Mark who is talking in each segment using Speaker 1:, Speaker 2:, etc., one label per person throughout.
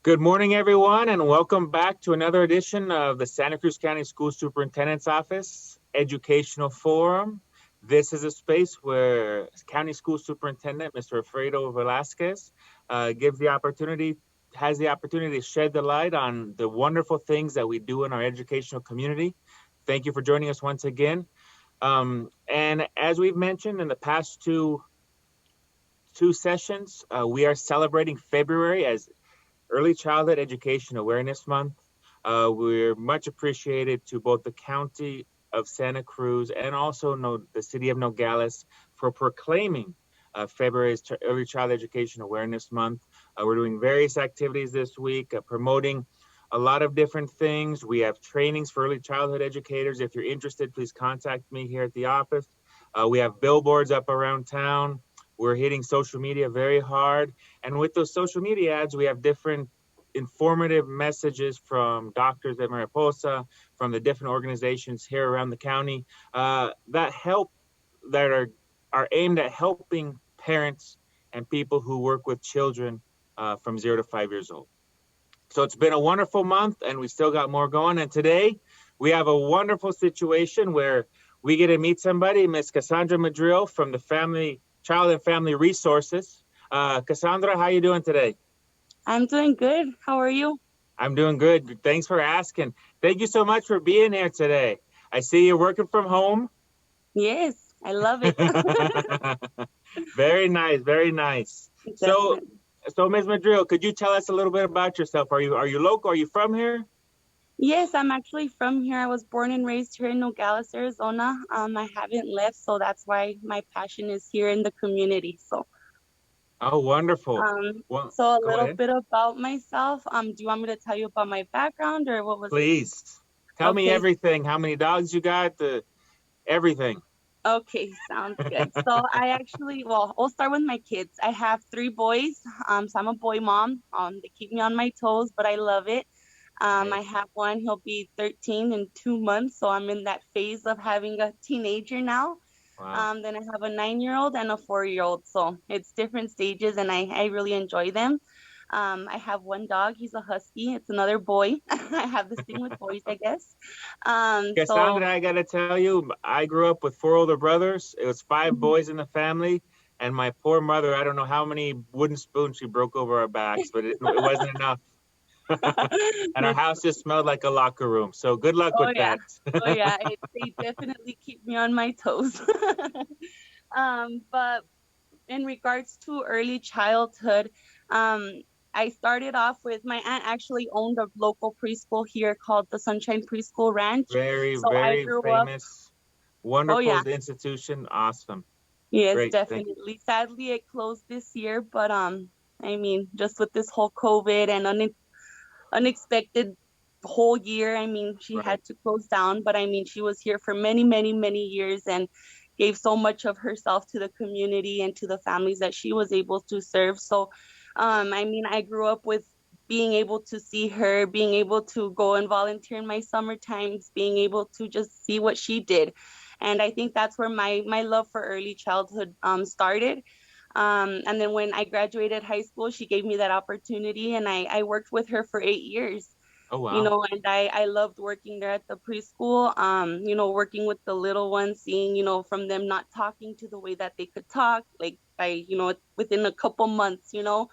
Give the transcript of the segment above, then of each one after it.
Speaker 1: Good morning, everyone, and welcome back to another edition of the Santa Cruz County School Superintendent's Office Educational Forum. This is a space where County School Superintendent Mr. Alfredo Velasquez has the opportunity to shed the light on the wonderful things that we do in our educational community. Thank you for joining us once again. And as we've mentioned in the past two sessions, we are celebrating February as Early Childhood Education Awareness Month. We're much appreciated to both the County of Santa Cruz and also the City of Nogales for proclaiming February's Early Child Education Awareness Month. We're doing various activities this week, promoting a lot of different things. We have trainings for early childhood educators. If you're interested, please contact me here at the office. We have billboards up around town. We're hitting social media very hard. And with those social media ads, we have different informative messages from doctors at Mariposa, from the different organizations here around the county that are aimed at helping parents and people who work with children from 0 to 5 years old. So it's been a wonderful month, and we still got more going. And today we have a wonderful situation where we get to meet somebody, Miss Cassandra Madril from the Child and Family Resources. Cassandra, how you doing today?
Speaker 2: I'm doing good. How are you?
Speaker 1: I'm doing good. Thanks for asking. Thank you so much for being here today. I see you're working from home.
Speaker 2: Yes, I love it.
Speaker 1: Very nice, very nice. So Ms. Madril, could you tell us a little bit about yourself? Are you local? Are you from here?
Speaker 2: Yes, I'm actually from here. I was born and raised here in Nogales, Arizona. I haven't left, so that's why my passion is here in the community. So,
Speaker 1: oh, wonderful.
Speaker 2: Well, so a little bit about myself. Do you want me to tell you about my background or what was?
Speaker 1: Please tell me everything. How many dogs you got? Everything.
Speaker 2: Okay, sounds good. So I'll start with my kids. I have 3 boys. So I'm a boy mom. They keep me on my toes, but I love it. I have one, he'll be 13 in 2 months. So I'm in that phase of having a teenager now. Wow. Then I have a 9-year-old and a 4-year-old. So it's different stages and I really enjoy them. I have 1 dog. He's a husky. It's another boy. I have this thing with boys, I guess.
Speaker 1: Cassandra, I got to tell you, I grew up with 4 older brothers. It was 5 boys in the family. And my poor mother, I don't know how many wooden spoons she broke over our backs, but it wasn't enough. And our house just smelled like a locker room. So good luck with that.
Speaker 2: They definitely keep me on my toes. But in regards to early childhood, I started off with my aunt actually owned a local preschool here called the Sunshine Preschool Ranch.
Speaker 1: Very famous, wonderful institution. Awesome.
Speaker 2: Yes, great. Definitely. Sadly, it closed this year, but I mean, just with this whole COVID and unexpected whole year, I mean, she had to close down, but I mean, she was here for many, many, many years and gave so much of herself to the community and to the families that she was able to serve. So, I mean, I grew up with being able to see her, being able to go and volunteer in my summer times, being able to just see what she did. And I think that's where my love for early childhood started. And then when I graduated high school, she gave me that opportunity and I worked with her for 8 years.
Speaker 1: Oh, wow.
Speaker 2: You know, and I loved working there at the preschool, you know, working with the little ones, seeing, you know, from them not talking to the way that they could talk, like you know, within a couple months, you know,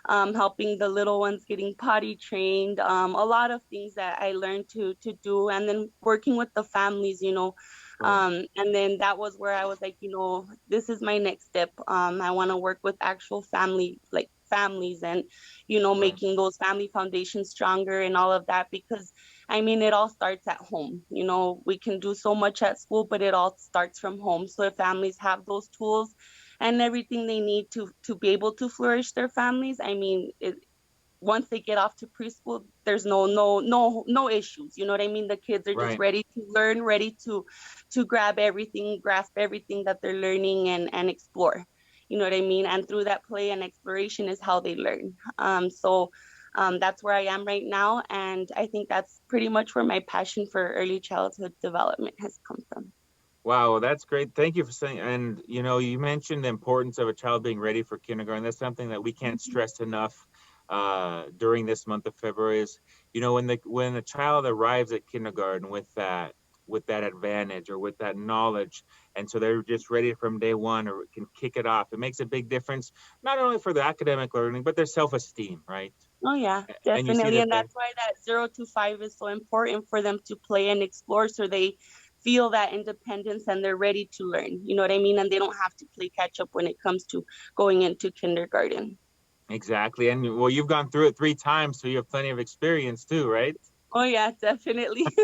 Speaker 2: helping the little ones getting potty trained, a lot of things that I learned to do, and then working with the families, you know, and then that was where I was like, you know, this is my next step. I want to work with actual families and, you know, making those family foundations stronger and all of that, because I mean, it all starts at home. You know, we can do so much at school, but it all starts from home. So if families have those tools and everything they need to be able to flourish their families, I mean, once they get off to preschool, there's no issues. You know what I mean? The kids are just ready to learn, ready to grab everything, grasp everything that they're learning and explore. You know what I mean? And through that play and exploration is how they learn. So that's where I am right now. And I think that's pretty much where my passion for early childhood development has come from.
Speaker 1: Wow, that's great. Thank you for saying. And, you know, you mentioned the importance of a child being ready for kindergarten. That's something that we can't stress enough. during this month of February is, when the child arrives at kindergarten with that advantage or with that knowledge, and so they're just ready from day one or can kick it off. It makes a big difference, not only for the academic learning, but their self-esteem, right?
Speaker 2: Oh yeah,
Speaker 1: And you see
Speaker 2: definitely.
Speaker 1: that
Speaker 2: And
Speaker 1: they
Speaker 2: that's why that 0 to 5 is so important for them to play and explore so they feel that independence and they're ready to learn. You know what I mean? And they don't have to play catch up when it comes to going into kindergarten.
Speaker 1: exactly. And well, you've gone through it 3 times, so you have plenty of experience too, right?
Speaker 2: Oh yeah, definitely.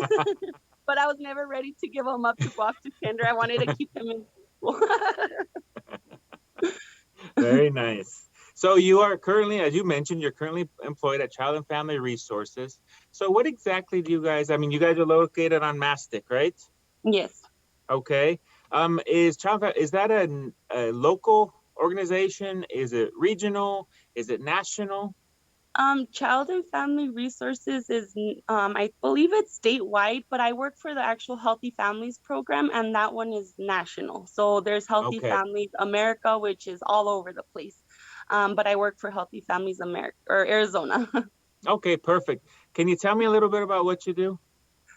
Speaker 2: But I was never ready to give them up to go off to kinder. I wanted to keep them in school.
Speaker 1: Very nice. So you are currently, as you mentioned, you're currently employed at Child and Family Resources. So what exactly do you guys, I mean, you guys are located on Mastic, right?
Speaker 2: Yes.
Speaker 1: Okay. Is that a local organization? Is it regional? Is it national?
Speaker 2: Child and Family Resources is, I believe it's statewide, but I work for the actual Healthy Families program, and that one is national. So there's Healthy
Speaker 1: Okay.
Speaker 2: Families America, which is all over the place. But I work for Healthy Families America or Arizona.
Speaker 1: Okay, perfect. Can you tell me a little bit about what you do?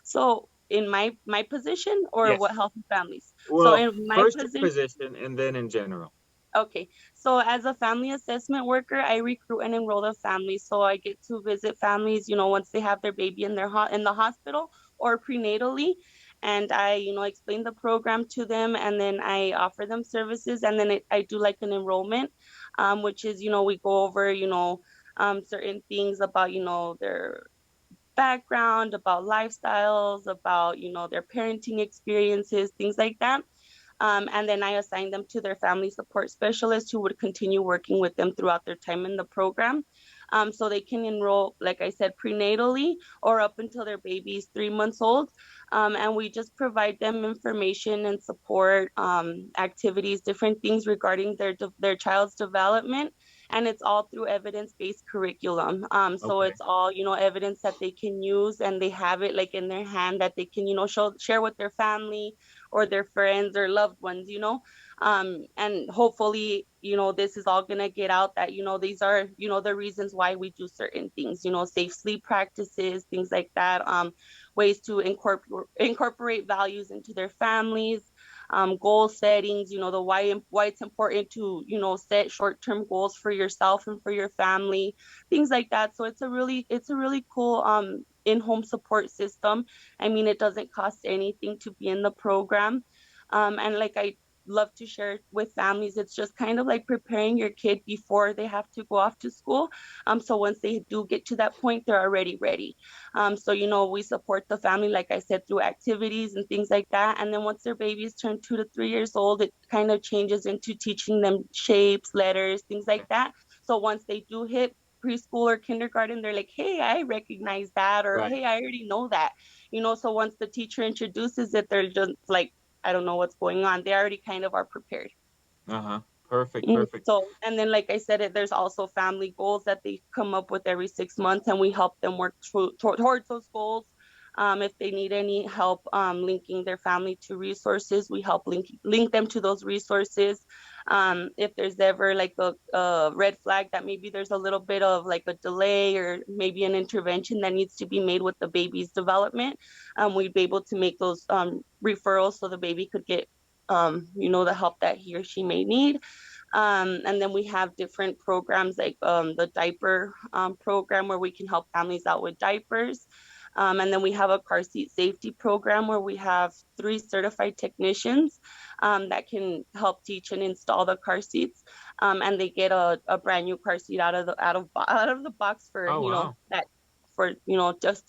Speaker 2: So in my position or what
Speaker 1: Yes.
Speaker 2: Healthy Families? So
Speaker 1: Well,
Speaker 2: in my
Speaker 1: first your
Speaker 2: position.
Speaker 1: position and then in general.
Speaker 2: Okay, so as a family assessment worker, I recruit and enroll the families. So I get to visit families, once they have their baby in in the hospital or prenatally, and I, explain the program to them, and then I offer them services, and then I do like an enrollment, which is, we go over, certain things about, their background, about lifestyles, about, their parenting experiences, things like that. And then I assign them to their family support specialist who would continue working with them throughout their time in the program. So they can enroll, like I said, prenatally or up until their baby is 3 months old. And we just provide them information and support, activities, different things regarding their child's development. And it's all through evidence-based curriculum. So
Speaker 1: Okay.
Speaker 2: it's all, evidence that they can use and they have it like in their hand that they can, share with their family or their friends or loved ones, and hopefully, this is all going to get out that, these are, the reasons why we do certain things, safe sleep practices, things like that, ways to incorporate values into their families, goal settings, the why it's important to, set short-term goals for yourself and for your family, things like that. So it's a really cool, in-home support system. I mean, it doesn't cost anything to be in the program. And like I love to share with families, it's just kind of like preparing your kid before they have to go off to school. So once they do get to that point, they're already ready. So, we support the family, like I said, through activities and things like that. And then once their babies turn 2 to 3 years old, it kind of changes into teaching them shapes, letters, things like that. So once they do hit preschool or kindergarten, they're like, hey, I recognize that, or
Speaker 1: Right.
Speaker 2: hey, I already know that. So once the teacher introduces it, they're just like, I don't know what's going on. They already kind of are prepared.
Speaker 1: Uh-huh. Perfect, perfect.
Speaker 2: So, and then, like I said, there's also family goals that they come up with every 6 months, and we help them work towards those goals. If they need any help, linking their family to resources, we help link them to those resources. If there's ever like a red flag that maybe there's a little bit of like a delay or maybe an intervention that needs to be made with the baby's development, we'd be able to make those, referrals so the baby could get, the help that he or she may need. And then we have different programs like, the diaper, program where we can help families out with diapers. And then we have a car seat safety program where we have 3 certified technicians, that can help teach and install the car seats. And they get a brand new car seat out of the box for,
Speaker 1: Oh, wow.
Speaker 2: that for, just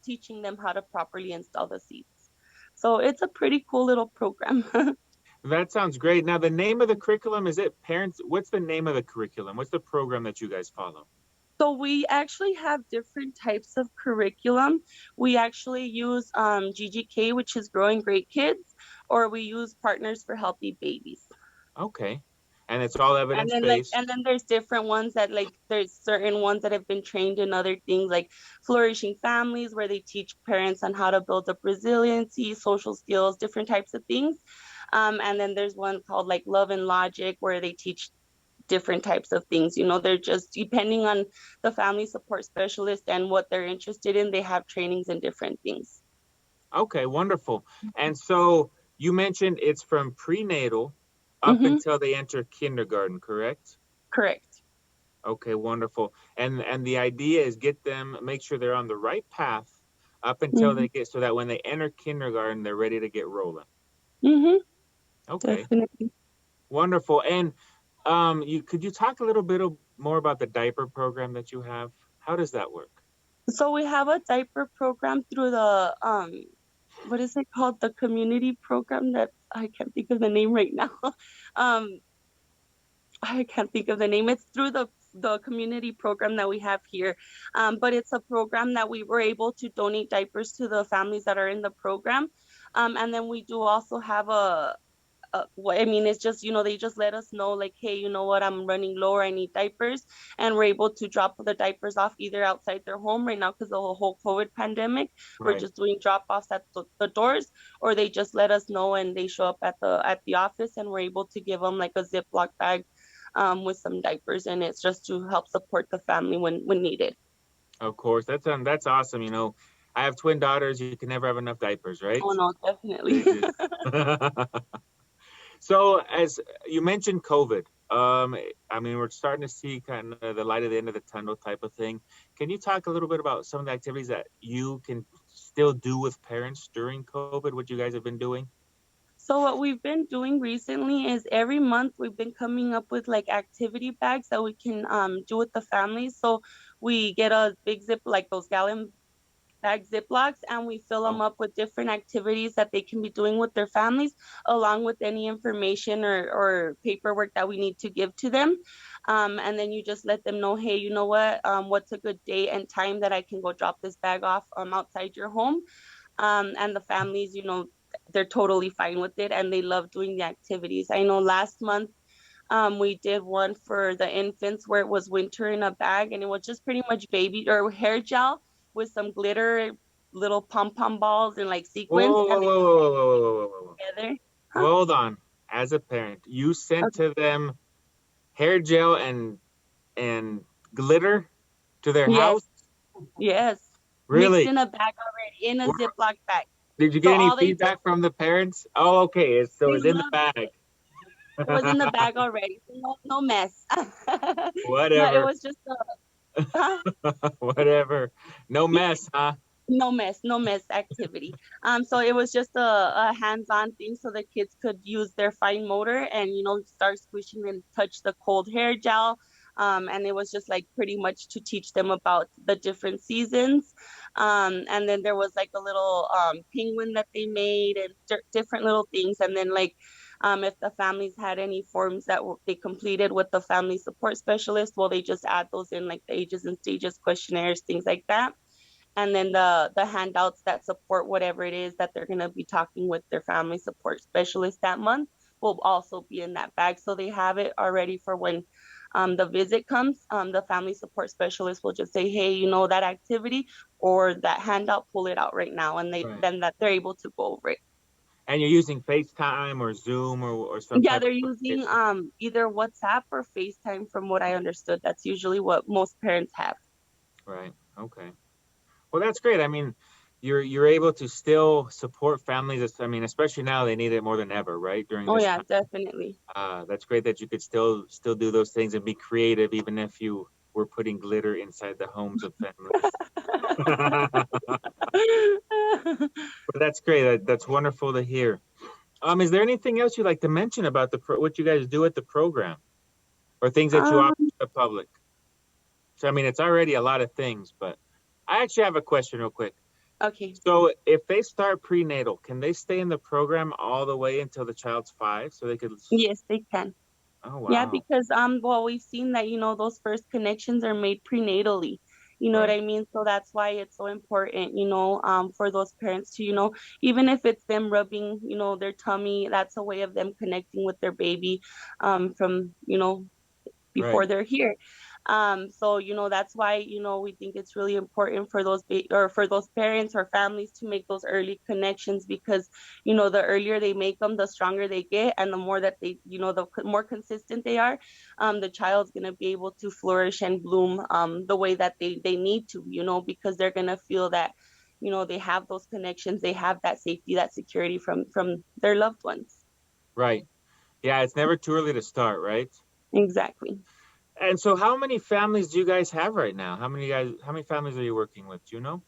Speaker 2: teaching them how to properly install the seats. So it's a pretty cool little program.
Speaker 1: That sounds great. Now, the name of the curriculum, is it parents? What's the name of the curriculum? What's the program that you guys follow?
Speaker 2: So we actually have different types of curriculum. We actually use, GGK, which is Growing Great Kids, or we use Partners for Healthy Babies.
Speaker 1: Okay. And it's all
Speaker 2: And
Speaker 1: evidence
Speaker 2: then like and
Speaker 1: based.
Speaker 2: then there's different ones that like there's certain ones that have been trained in other things like flourishing families where they teach parents on how to build up resiliency, social skills, different types of things. And then there's one called like Love and Logic where they teach different types of things. They're just depending on the family support specialist and what they're interested in. They have trainings in different things.
Speaker 1: Okay, wonderful. And so you mentioned it's from prenatal up
Speaker 2: Mm-hmm.
Speaker 1: until they enter kindergarten, correct?
Speaker 2: Correct.
Speaker 1: Okay, wonderful. And the idea is get them, make sure they're on the right path up until
Speaker 2: Mm-hmm.
Speaker 1: they get so that when they enter kindergarten, they're ready to get rolling.
Speaker 2: Mm-hmm.
Speaker 1: Okay,
Speaker 2: Definitely.
Speaker 1: wonderful. And you could you talk a little bit more about the diaper program that you have? How does that work?
Speaker 2: So we have a diaper program through the what is it called? The community program that I can't think of the name right now. um I can't think of the name. It's through the community program that we have here. But it's a program that we were able to donate diapers to the families that are in the program. And then we do also have I mean, it's just, they just let us know, like, hey, you know what, I'm running low or I need diapers. And we're able to drop the diapers off either outside their home right now because of the whole COVID pandemic. We're
Speaker 1: Right.
Speaker 2: just doing drop offs at the doors, or they just let us know and they show up at the office and we're able to give them like a Ziploc bag with some diapers. And it's just to help support the family when needed.
Speaker 1: Of course. That's awesome. You know, I have twin daughters. You can never have enough diapers, right?
Speaker 2: Oh, no, definitely.
Speaker 1: It is. So as you mentioned COVID, I mean, we're starting to see kind of the light at the end of the tunnel type of thing. Can you talk a little bit about some of the activities that you can still do with parents during COVID, what you guys have been doing?
Speaker 2: So what we've been doing recently is every month we've been coming up with like activity bags that we can do with the families. So we get a big zip like those gallon bag Ziplocs and we fill them
Speaker 1: Oh,
Speaker 2: up with different activities that they can be doing with their families, along with any information or paperwork that we need to give to them. And then you just let them know, hey, you know what, what's a good day and time that I can go drop this bag off outside your home. And the families, they're totally fine with it and they love doing the activities. I know last month we did one for the infants where it was winter in a bag and it was just pretty much baby or hair gel with some glitter, little pom pom balls and like sequins,
Speaker 1: whoa, whoa,
Speaker 2: and they
Speaker 1: whoa,
Speaker 2: just
Speaker 1: whoa, whoa, whoa, whoa, whoa, whoa, whoa.
Speaker 2: together. Huh?
Speaker 1: Hold on. As a parent, you sent
Speaker 2: Okay.
Speaker 1: to them hair gel and glitter to their
Speaker 2: Yes,
Speaker 1: house?
Speaker 2: yes. Mixed
Speaker 1: Really?
Speaker 2: in a bag already, in a Ziploc bag.
Speaker 1: Did you
Speaker 2: So
Speaker 1: get any
Speaker 2: all they did,
Speaker 1: feedback from the parents? Oh, okay. So
Speaker 2: they
Speaker 1: it's in the
Speaker 2: loved
Speaker 1: bag.
Speaker 2: it was in the bag already. So no mess. No, it
Speaker 1: Whatever.
Speaker 2: was just a
Speaker 1: Whatever. No mess, huh?
Speaker 2: no mess activity. So it was just a hands-on thing so the kids could use their fine motor and start squishing and touch the cold hair gel. And it was just like pretty much to teach them about the different seasons. And then there was like a little penguin that they made and different little things. And then like if the families had any forms that they completed with the family support specialist, well, they just add those in like the ages and stages questionnaires, things like that. And then the handouts that support whatever it is that they're going to be talking with their family support specialist that month will also be in that bag, so they have it already for when the visit comes. The family support specialist will just say, hey, that activity or that handout, pull it out right now, and
Speaker 1: Right.
Speaker 2: then that they're able to go over it.
Speaker 1: And you're using FaceTime or Zoom or some
Speaker 2: Yeah,
Speaker 1: type
Speaker 2: they're
Speaker 1: of
Speaker 2: using
Speaker 1: application.
Speaker 2: either WhatsApp or FaceTime from what I understood. That's usually what most parents have.
Speaker 1: Right. Okay. Well, that's great. I mean, you're able to still support families. I mean, especially now they need it more than ever, right? During
Speaker 2: Oh
Speaker 1: this
Speaker 2: yeah,
Speaker 1: time.
Speaker 2: definitely.
Speaker 1: That's great that you could still do those things and be creative, even if you were putting glitter inside the homes of families. But that's great. That's wonderful to hear. Is there anything else you'd like to mention about what you guys do at the program or things that you offer
Speaker 2: um,
Speaker 1: to the public? So, I mean, it's already a lot of things, but I actually have a question real quick.
Speaker 2: okay.
Speaker 1: So, if they start prenatal, can they stay in the program all the way until the child's 5? So they could.
Speaker 2: Yes, they can.
Speaker 1: Oh,
Speaker 2: Yeah,
Speaker 1: wow.
Speaker 2: because well, we've seen that, those first connections are made prenatally. You know what
Speaker 1: Right.
Speaker 2: I mean? So that's why it's so important, for those parents to, even if it's them rubbing, their tummy, that's a way of them connecting with their baby from,
Speaker 1: Right.
Speaker 2: before they're here. So, that's why, we think it's really important for those or for those parents or families to make those early connections, because, the earlier they make them, the stronger they get. And the more that they, the more consistent they are, the child's going to be able to flourish and bloom, the way that they need to, because they're going to feel that, they have those connections, they have that safety, that security from their loved ones.
Speaker 1: Right. Yeah, it's never too early to start, right?
Speaker 2: Exactly.
Speaker 1: And so how many families do you guys have right now? How many families are you working with? Do you know?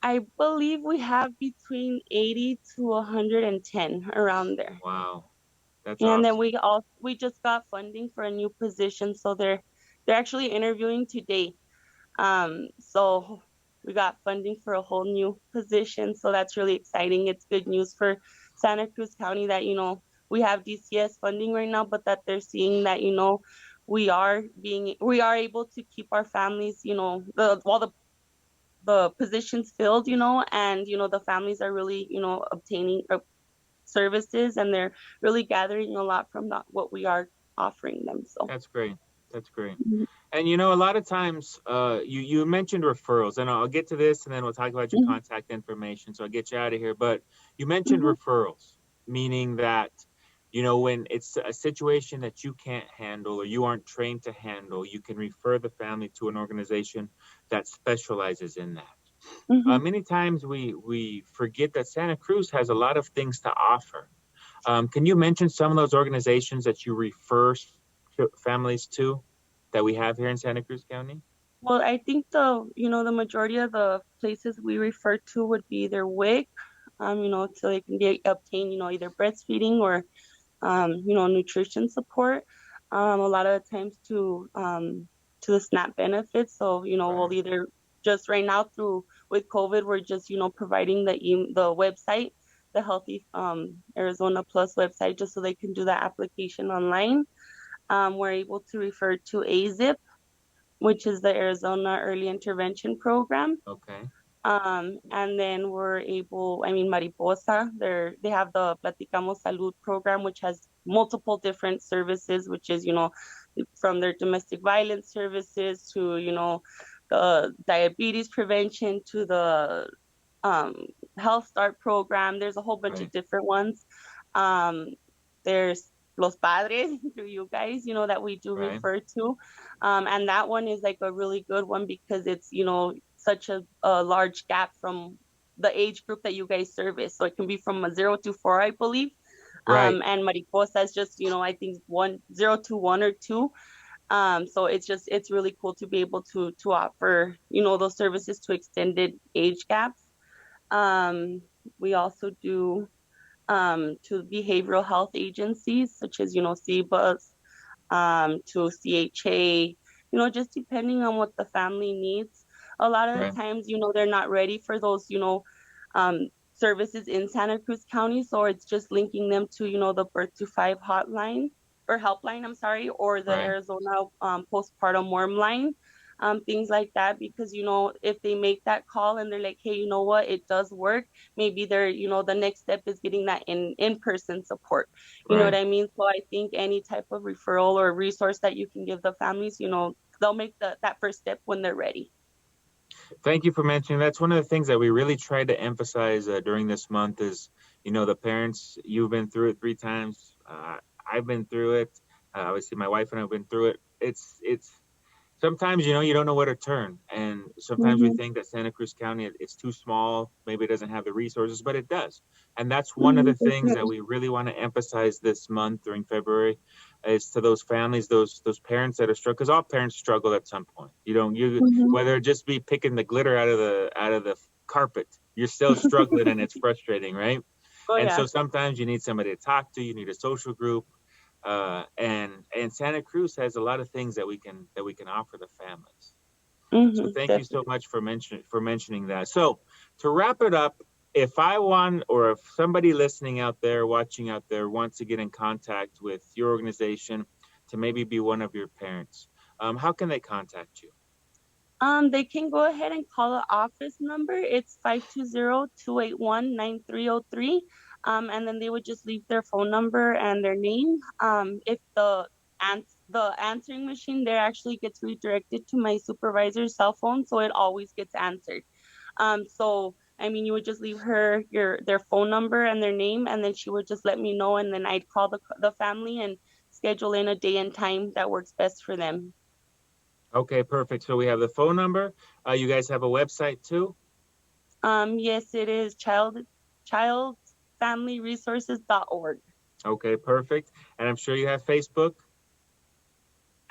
Speaker 2: I believe we have between 80 to 110 around there.
Speaker 1: Wow, that's
Speaker 2: And then
Speaker 1: awesome.
Speaker 2: we just got funding for a new position, so they're actually interviewing today. So we got funding for a whole new position, so that's really exciting. It's good news for Santa Cruz County that, we have DCS funding right now, but that they're seeing that, we are able to keep our families, while the positions filled, and, the families are really, obtaining services, and they're really gathering a lot from what we are offering them. So,
Speaker 1: That's great. That's great.
Speaker 2: mhm,
Speaker 1: And a lot of times, you mentioned referrals, and I'll get to this, and then we'll talk about your
Speaker 2: mhm,
Speaker 1: contact information. So I'll get you out of here. But you mentioned
Speaker 2: mhm,
Speaker 1: referrals, meaning that, when it's a situation that you can't handle or you aren't trained to handle, you can refer the family to an organization that specializes in that.
Speaker 2: mhm.
Speaker 1: Many times we forget that Santa Cruz has a lot of things to offer. Can you mention some of those organizations that you refer families to that we have here in Santa Cruz County?
Speaker 2: Well, I think the majority of the places we refer to would be their WIC, so they can obtain, either breastfeeding or nutrition support. A lot of the times to the SNAP benefits. So, we'll
Speaker 1: Right,
Speaker 2: either just right now through with COVID, we're just, providing the website, the Healthy Arizona Plus website, just so they can do that application online. We're able to refer to AZIP, which is the Arizona Early Intervention Program.
Speaker 1: okay,
Speaker 2: And then Mariposa, they have the Platicamos Salud program, which has multiple different services, which is, from their domestic violence services to, the diabetes prevention to the um, Health Start program. There's a whole bunch of
Speaker 1: right,
Speaker 2: different ones. Um, there's Los Padres through you guys, that we do
Speaker 1: right,
Speaker 2: refer to. And that one is like a really good one because it's, such a large gap from the age group that you guys service. So it can be from a 0 to 4, I believe.
Speaker 1: right.
Speaker 2: And Mariposa is just, I think 0 to 1 or 2. So it's really cool to be able to offer, those services to extended age gaps. Um, we also do to behavioral health agencies such as, CBUS, to CHA, just depending on what the family needs. A lot of the
Speaker 1: Right,
Speaker 2: times, they're not ready for those, services in Santa Cruz County. So it's just linking them to, the Birth to Five hotline or helpline, I'm sorry, or the
Speaker 1: right,
Speaker 2: Arizona postpartum worm line. Things like that, because if they make that call and they're like, hey, you know what, it does work, maybe they're, the next step is getting that in-person support. You know what
Speaker 1: right.
Speaker 2: I mean? So I think any type of referral or resource that you can give the families, they'll make that first step when they're ready.
Speaker 1: Thank you for mentioning. That's one of the things that we really tried to emphasize during this month is, the parents. You've been through it 3 times. I've been through it. Obviously, my wife and I've been through it. It's sometimes you don't know where to turn, and sometimes we
Speaker 2: Mm-hmm.
Speaker 1: think that Santa Cruz County it's too small, maybe it doesn't have the resources, but it does. And that's one of
Speaker 2: Mm-hmm.
Speaker 1: the things that we really want to emphasize this month during February is to those families, those parents that are struggling, because all parents struggle at some point. You
Speaker 2: Mm-hmm.
Speaker 1: whether it just be picking the glitter out of the carpet, you're still struggling and it's frustrating, right?
Speaker 2: Oh
Speaker 1: And
Speaker 2: yeah.
Speaker 1: so sometimes you need somebody to talk to, you need a social group, and Santa Cruz has a lot of things that we can offer the families. So
Speaker 2: Mm-hmm.
Speaker 1: thank you so
Speaker 2: Definitely.
Speaker 1: much for mentioning that. So to wrap it up, if I want or if somebody listening out there, watching out there, wants to get in contact with your organization to maybe be one of your parents, how can they contact you?
Speaker 2: They can go ahead and call the office number. It's 520-281-9303. And then they would just leave their phone number and their name. If the the answering machine there actually gets redirected to my supervisor's cell phone, so it always gets answered. So I mean, you would just leave her their phone number and their name, and then she would just let me know, and then I'd call the family and schedule in a day and time that works best for them.
Speaker 1: Okay, perfect. So we have the phone number. You guys have a website too?
Speaker 2: Yes, it is childfamilyresources.org.
Speaker 1: Okay, perfect. And I'm sure you have Facebook.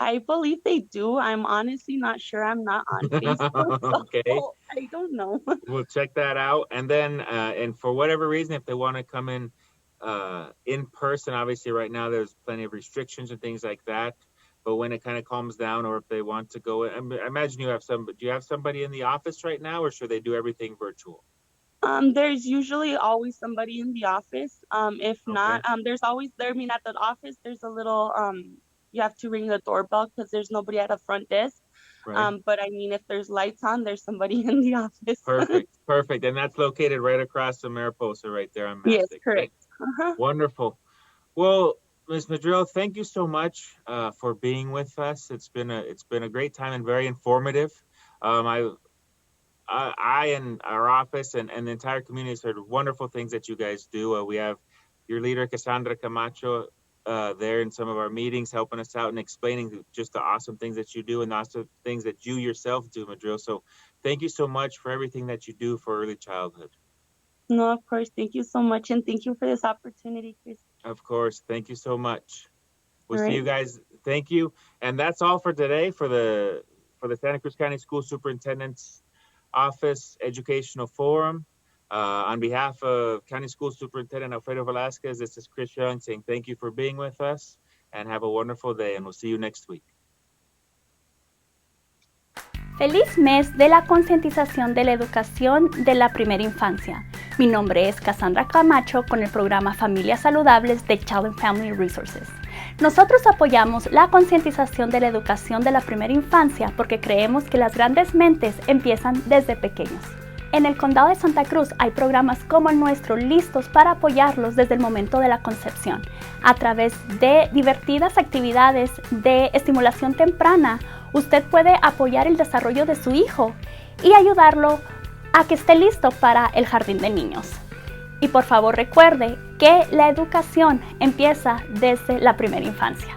Speaker 2: I believe they do. I'm honestly not sure. I'm not on Facebook,
Speaker 1: Okay,
Speaker 2: so I don't know.
Speaker 1: we'll check that out. And then, and for whatever reason, if they want to come in person, obviously right now there's plenty of restrictions and things like that. But when it kind of calms down, or if they want to go, I imagine you have some. Do you have somebody in the office right now, or should they do everything virtual?
Speaker 2: There's usually always somebody in the office. If not,
Speaker 1: Okay,
Speaker 2: there's always there. I mean, at the office, there's a little you have to ring the doorbell because there's nobody at the front desk.
Speaker 1: right.
Speaker 2: But I mean, if there's lights on, there's somebody in the office.
Speaker 1: Perfect, perfect. And that's located right across from Mariposa, right there on
Speaker 2: Yes,
Speaker 1: Mastic. Okay,
Speaker 2: correct. Uh-huh.
Speaker 1: wonderful. Well, Ms. Madrill, thank you so much for being with us. It's been a great time and very informative. Um, I, I and our office and the entire community has heard wonderful things that you guys do. We have your leader Cassandra Camacho there in some of our meetings, helping us out and explaining just the awesome things that you do and the awesome things that you yourself do, Madrill. So, thank you so much for everything that you do for early childhood.
Speaker 2: No, of course. Thank you so much, and thank you for this opportunity, Chris.
Speaker 1: Of course, thank you so much. We'll
Speaker 2: All
Speaker 1: see
Speaker 2: right.
Speaker 1: you guys. Thank you. And that's all for today for the Santa Cruz County School Superintendent's Office Educational Forum. On behalf of County School Superintendent Alfredo Velasquez, this is Chris Young saying thank you for being with us and have a wonderful day. And we'll see you next week.
Speaker 3: Feliz mes de la concientización de la educación de la primera infancia. Mi nombre es Cassandra Camacho con el programa Familias Saludables de Child and Family Resources. Nosotros apoyamos la concientización de la educación de la primera infancia porque creemos que las grandes mentes empiezan desde pequeños. En el Condado de Santa Cruz hay programas como el nuestro listos para apoyarlos desde el momento de la concepción, a través de divertidas actividades de estimulación temprana. Usted puede apoyar el desarrollo de su hijo y ayudarlo a que esté listo para el jardín de niños. Y por favor recuerde que la educación empieza desde la primera infancia.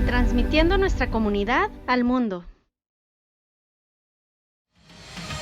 Speaker 4: Transmitiendo nuestra comunidad al mundo.